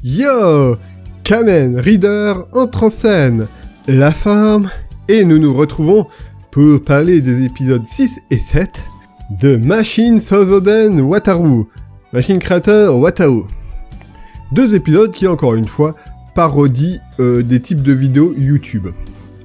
Yo! Kamen Rider entre en scène, la forme, et nous nous retrouvons pour parler des épisodes 6 et 7 de Machine Sozoden Wataru, Machine Creator Wataru. Deux épisodes qui, encore une fois, parodient des types de vidéos YouTube.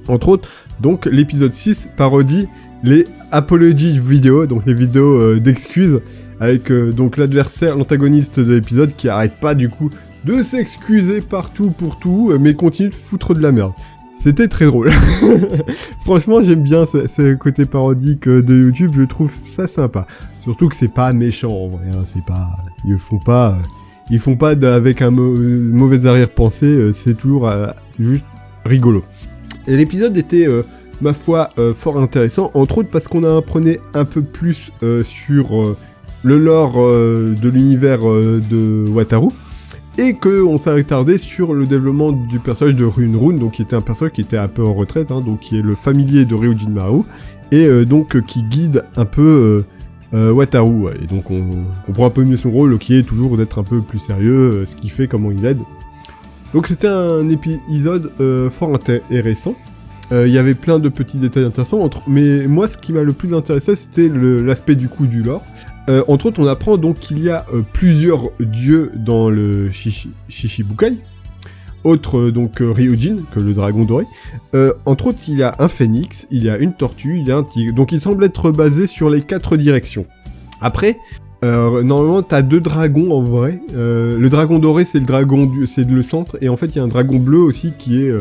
Entre autres, donc, l'épisode 6 parodie les apology vidéos, donc les vidéos d'excuses, avec donc l'adversaire, l'antagoniste de l'épisode, qui arrête pas du coup de s'excuser partout pour tout, mais continue de foutre de la merde. C'était très drôle. Franchement, j'aime bien ce côté parodique de YouTube, je trouve ça sympa. Surtout que c'est pas méchant en vrai, hein, c'est pas... Ils font pas avec un mauvais arrière-pensée, c'est toujours juste rigolo. Et l'épisode était, ma foi, fort intéressant, entre autres parce qu'on apprenait un peu plus sur le lore de l'univers de Wataru, et qu'on s'est retardé sur le développement du personnage de Ryunrun, donc qui était un personnage qui était un peu en retraite, hein, donc qui est le familier de Ryujin Maru, et donc qui guide un peu Wataru, ouais. Et donc on comprend un peu mieux son rôle, qui est toujours d'être un peu plus sérieux, ce qu'il fait, comment il aide. Donc c'était un épisode fort intéressant. Il y avait plein de petits détails intéressants, mais moi ce qui m'a le plus intéressé c'était l'aspect du coup du lore. Entre autres, on apprend donc qu'il y a plusieurs dieux dans le Shichibukai. Autre donc Ryujin, que le dragon doré. Entre autres, il y a un phénix, il y a une tortue, il y a un tigre. Donc il semble être basé sur les 4 directions. Après, normalement, t'as 2 dragons en vrai. Le dragon doré, c'est c'est le centre. Et en fait, il y a un dragon bleu aussi qui est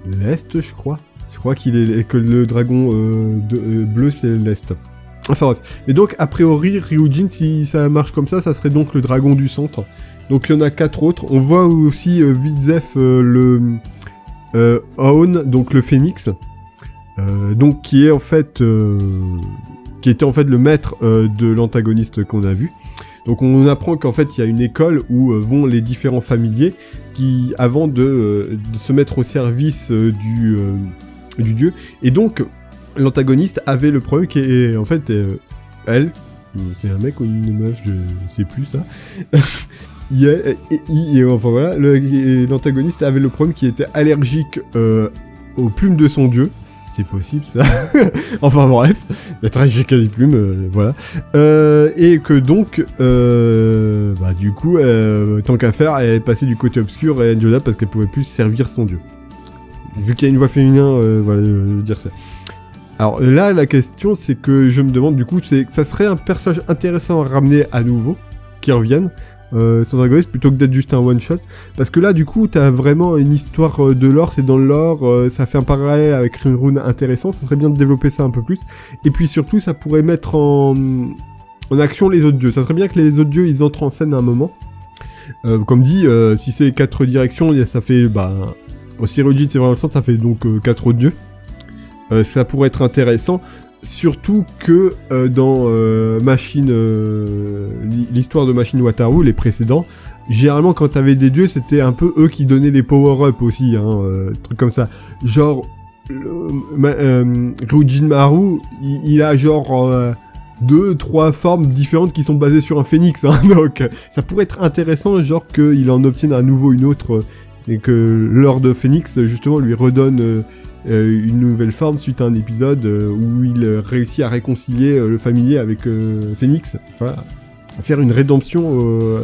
l'est, je crois. Je crois que le dragon bleu, c'est l'est. Enfin bref. Et donc, a priori, Ryujin, si ça marche comme ça serait donc le dragon du centre. Donc il y en a 4 autres. On voit aussi Vizef, Aon, donc le phénix. Donc qui est en fait... qui était en fait le maître de l'antagoniste qu'on a vu. Donc on apprend qu'en fait il y a une école où vont les différents familiers qui, avant de se mettre au service du dieu. Et donc... l'antagoniste avait le problème qui est en fait elle, c'est un mec ou une meuf, je sais plus ça. Enfin voilà, l'antagoniste avait le problème qui était allergique aux plumes de son dieu. C'est possible ça. Enfin bref, d'être allergique à des plumes, voilà. Et que donc, du coup, tant qu'à faire, elle est passée du côté obscur et Angela parce qu'elle pouvait plus servir son dieu. Vu qu'il y a une voix féminin, voilà, dire ça. Alors là, la question, c'est que je me demande, du coup, ça serait un personnage intéressant à ramener à nouveau, qui revienne, son antagoniste, plutôt que d'être juste un one-shot, parce que là, du coup, t'as vraiment une histoire de lore, c'est dans le lore, ça fait un parallèle avec Ryunrun intéressant, ça serait bien de développer ça un peu plus, et puis surtout, ça pourrait mettre en action les autres dieux, ça serait bien que les autres dieux, ils entrent en scène à un moment. Comme dit, si c'est 4 directions, ça fait, aussi Ryujin, c'est vraiment le centre, ça fait donc 4 autres dieux. Ça pourrait être intéressant, surtout que dans l'histoire de Machine Wataru, les précédents, généralement quand t'avais des dieux, c'était un peu eux qui donnaient les power-up aussi, trucs comme ça. Genre, Ryujin Maru, il a genre 2-3 formes différentes qui sont basées sur un phénix, donc ça pourrait être intéressant, genre qu'il en obtienne à nouveau une autre, et que Lord Phoenix, justement, lui redonne... une nouvelle forme suite à un épisode où il réussit à réconcilier le familier avec Phoenix, voilà, à faire une rédemption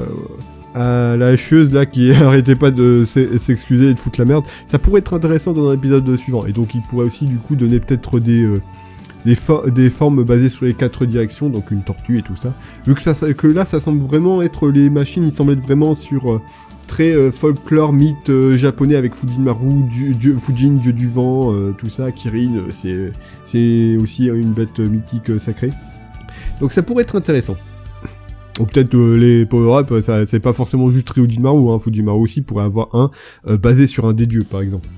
à la hacheuse là qui arrêtait pas de s'excuser et de foutre la merde. Ça pourrait être intéressant dans un épisode suivant, et donc il pourrait aussi du coup donner peut-être des formes basées sur les 4 directions, donc une tortue et tout ça. Vu que là ça semble vraiment être les machines, ils semblent être vraiment sur très folklore, mythe japonais avec Fujin Maru, Fujin, dieu du vent, tout ça, Kirin, c'est aussi une bête mythique sacrée. Donc ça pourrait être intéressant. Ou peut-être les power-up, c'est pas forcément juste Ryujin Maru, Fujin Maru aussi pourrait avoir un basé sur un des dieux par exemple.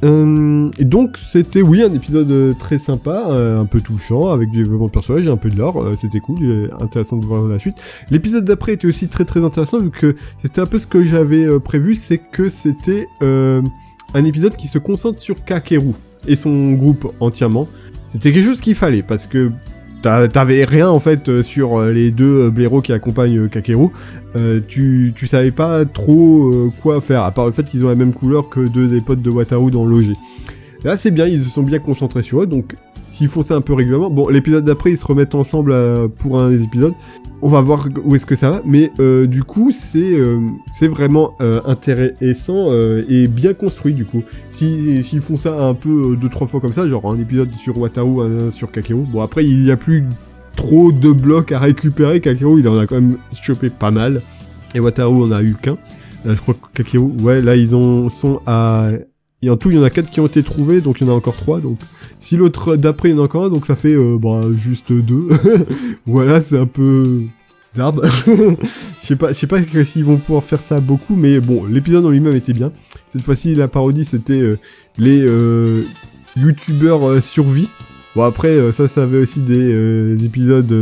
Et donc c'était un épisode très sympa, un peu touchant, avec du développement de personnages et un peu de lore, c'était cool, intéressant de voir la suite. L'épisode d'après était aussi très très intéressant, vu que c'était un peu ce que j'avais prévu, c'est que c'était un épisode qui se concentre sur Kakeru et son groupe entièrement. C'était quelque chose qu'il fallait, parce que t'avais rien en fait sur les deux blaireaux qui accompagnent Kakeru. Tu savais pas trop quoi faire, à part le fait qu'ils ont la même couleur que deux des potes de Wataru dans Logé. Là c'est bien, ils se sont bien concentrés sur eux, donc s'ils font ça un peu régulièrement, bon l'épisode d'après ils se remettent ensemble pour un des épisodes, on va voir où est-ce que ça va, mais du coup c'est vraiment intéressant et bien construit du coup. S'ils font ça un peu 2-3 fois comme ça, genre un épisode sur Wataru, un sur Kakeru, bon après il y a plus trop de blocs à récupérer, Kakeru il en a quand même chopé pas mal, et Wataru en a eu qu'un, je crois que Kakeru, ouais là ils sont à... Et en tout, il y en a 4 qui ont été trouvés, donc il y en a encore 3. Donc, si l'autre d'après, il y en a encore un, donc ça fait juste 2. Voilà, c'est un peu d'arbre. Je sais pas s'ils vont pouvoir faire ça beaucoup, mais bon, l'épisode en lui-même était bien. Cette fois-ci, la parodie, c'était les youtubeurs survie. Bon, après, ça avait aussi des épisodes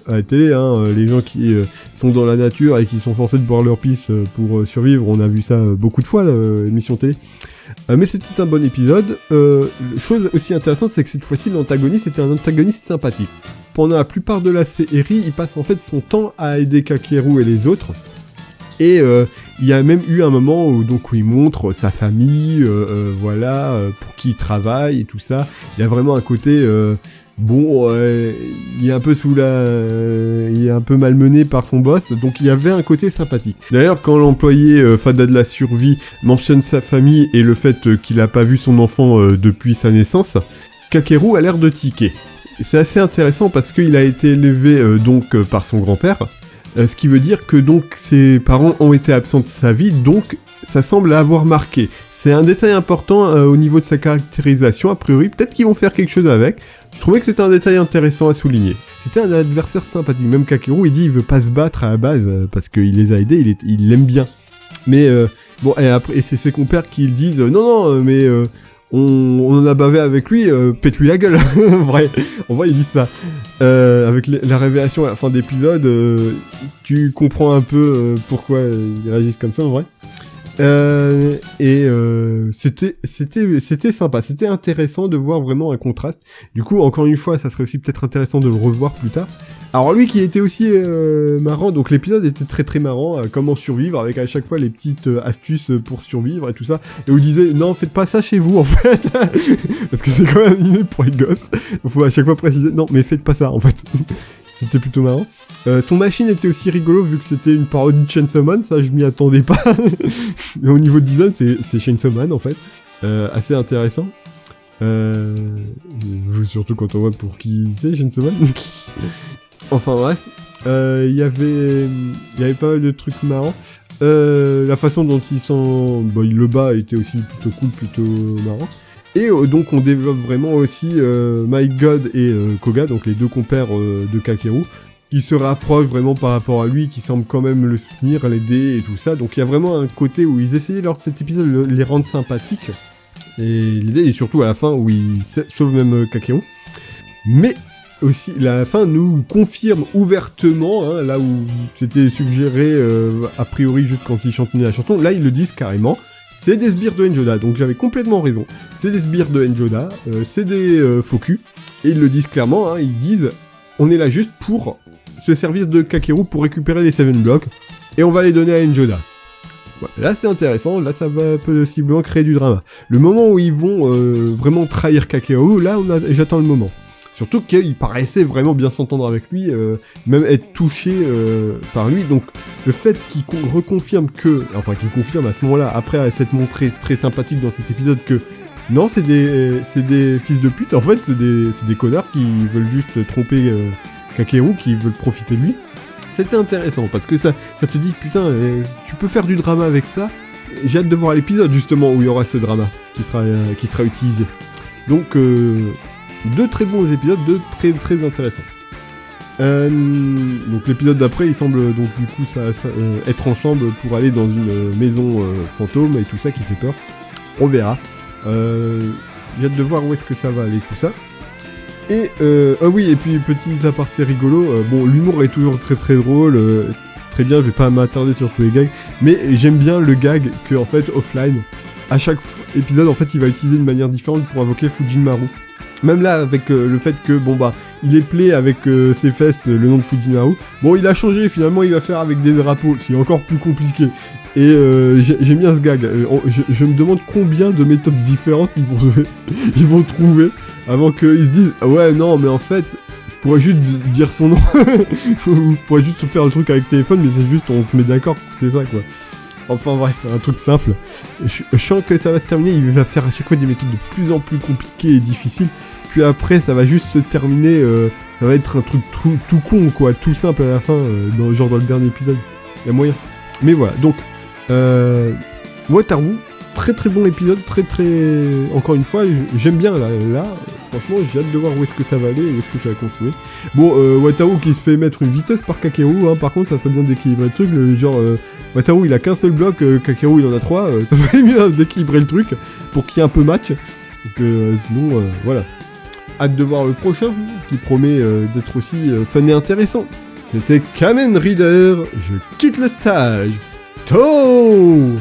à la télé, hein, les gens qui sont dans la nature et qui sont forcés de boire leur pisse pour survivre. On a vu ça beaucoup de fois, l'émission télé. Mais c'était un bon épisode. Chose aussi intéressante, c'est que cette fois-ci, l'antagoniste était un antagoniste sympathique. Pendant la plupart de la série, il passe en fait son temps à aider Kakeru et les autres. Et il y a même eu un moment où il montre sa famille, voilà, pour qui il travaille et tout ça. Il y a vraiment un côté... il est un peu il est un peu malmené par son boss, donc il y avait un côté sympathique. D'ailleurs, quand l'employé Fada de la survie mentionne sa famille et le fait qu'il a pas vu son enfant depuis sa naissance, Kakeru a l'air de tiquer. C'est assez intéressant parce qu'il a été élevé par son grand-père, ce qui veut dire que donc ses parents ont été absents de sa vie, donc ça semble avoir marqué. C'est un détail important au niveau de sa caractérisation, a priori, peut-être qu'ils vont faire quelque chose avec. Je trouvais que c'était un détail intéressant à souligner. C'était un adversaire sympathique, même Kakeru, il dit il veut pas se battre à la base, parce qu'il les a aidés, il l'aime bien. Mais et c'est ses compères qui le disent mais on en a bavé avec lui, pète-lui la gueule. En vrai, ils disent ça. Avec la révélation à la fin d'épisode, tu comprends un peu pourquoi ils réagissent comme ça, en vrai. C'était sympa, c'était intéressant de voir vraiment un contraste. Du coup, encore une fois, ça serait aussi peut-être intéressant de le revoir plus tard. Alors lui qui était aussi marrant, donc l'épisode était très très marrant, comment survivre, avec à chaque fois les petites astuces pour survivre et tout ça, et où il disait non faites pas ça chez vous en fait, parce que c'est quand même animé pour les gosses, il faut à chaque fois préciser non mais faites pas ça en fait. C'était plutôt marrant. Son machine était aussi rigolo vu que c'était une parodie de Chainsaw Man, ça je m'y attendais pas. Mais au niveau de design, c'est Chainsaw Man en fait. Assez intéressant. Surtout quand on voit pour qui c'est Chainsaw Man. Enfin bref. Il y avait pas mal de trucs marrants. La façon dont il le bat était aussi plutôt cool, plutôt marrant. Et donc on développe vraiment aussi My God et Koga, donc les deux compères de Kakeru, qui se rapprochent vraiment par rapport à lui, qui semblent quand même le soutenir, l'aider et tout ça. Donc il y a vraiment un côté où ils essayaient lors de cet épisode de les rendre sympathiques, et surtout à la fin où ils sauvent même Kakeru. Mais aussi la fin nous confirme ouvertement, hein, là où c'était suggéré a priori juste quand ils chantaient la chanson, là ils le disent carrément. C'est des sbires de Enjoda, donc j'avais complètement raison. C'est des sbires de Enjoda, c'est des faux culs, et ils le disent clairement, hein, ils disent on est là juste pour se servir de Kakeru pour récupérer les 7 blocks, et on va les donner à Enjoda. Voilà, là c'est intéressant, là ça va possiblement créer du drama. Le moment où ils vont vraiment trahir Kakeru, là j'attends le moment. Surtout qu'il paraissait vraiment bien s'entendre avec lui, même être touché par lui. Donc le fait qu'il reconfirme qu'il confirme à ce moment-là, après s'être montré très sympathique dans cet épisode, que non, c'est des fils de pute, en fait, c'est des connards qui veulent juste tromper Kakeru, qui veulent profiter de lui. C'était intéressant, parce que ça te dit, putain, tu peux faire du drama avec ça. J'ai hâte de voir l'épisode, justement, où il y aura ce drama qui sera utilisé. Donc... deux très bons épisodes, deux très très intéressants. Donc l'épisode d'après, il semble donc du coup être ensemble pour aller dans une maison fantôme et tout ça qui fait peur. On verra. J'ai hâte de voir où est-ce que ça va aller tout ça. Et oui, et puis petit aparté rigolo. L'humour est toujours très très drôle. Très bien, je vais pas m'attarder sur tous les gags, mais j'aime bien le gag que en fait offline, à chaque épisode en fait, il va utiliser une manière différente pour invoquer Fujinmaru. Même là, avec le fait que, bon bah, il est play avec ses fesses, le nom de Fujinaru. Bon, il a changé, finalement, il va faire avec des drapeaux, ce qui est encore plus compliqué. Et j'aime bien ce gag. Je me demande combien de méthodes différentes ils vont trouver avant qu'ils se disent, ouais, non, mais en fait, je pourrais juste dire son nom. Je pourrais juste faire le truc avec le téléphone, mais c'est juste, on se met d'accord, c'est ça, quoi. Enfin bref, un truc simple. Je sens que ça va se terminer, il va faire à chaque fois des méthodes de plus en plus compliquées et difficiles. Puis après, ça va juste se terminer, ça va être un truc tout con, quoi, tout simple à la fin, genre dans le dernier épisode. Il y a moyen. Mais voilà, donc, Wataru, très très bon épisode, très encore une fois, j'aime bien là, franchement, j'ai hâte de voir où est-ce que ça va aller, où est-ce que ça va continuer. Bon, Wataru qui se fait mettre une vitesse par Kakeru, hein, par contre, ça serait bien d'équilibrer le truc, Wataru il a qu'un seul bloc, Kakeru il en a 3, ça serait bien d'équilibrer le truc, pour qu'il y ait un peu match, parce que sinon, voilà. Hâte de voir le prochain, qui promet d'être aussi fun et intéressant. C'était Kamen Rider, je quitte le stage. Tauh!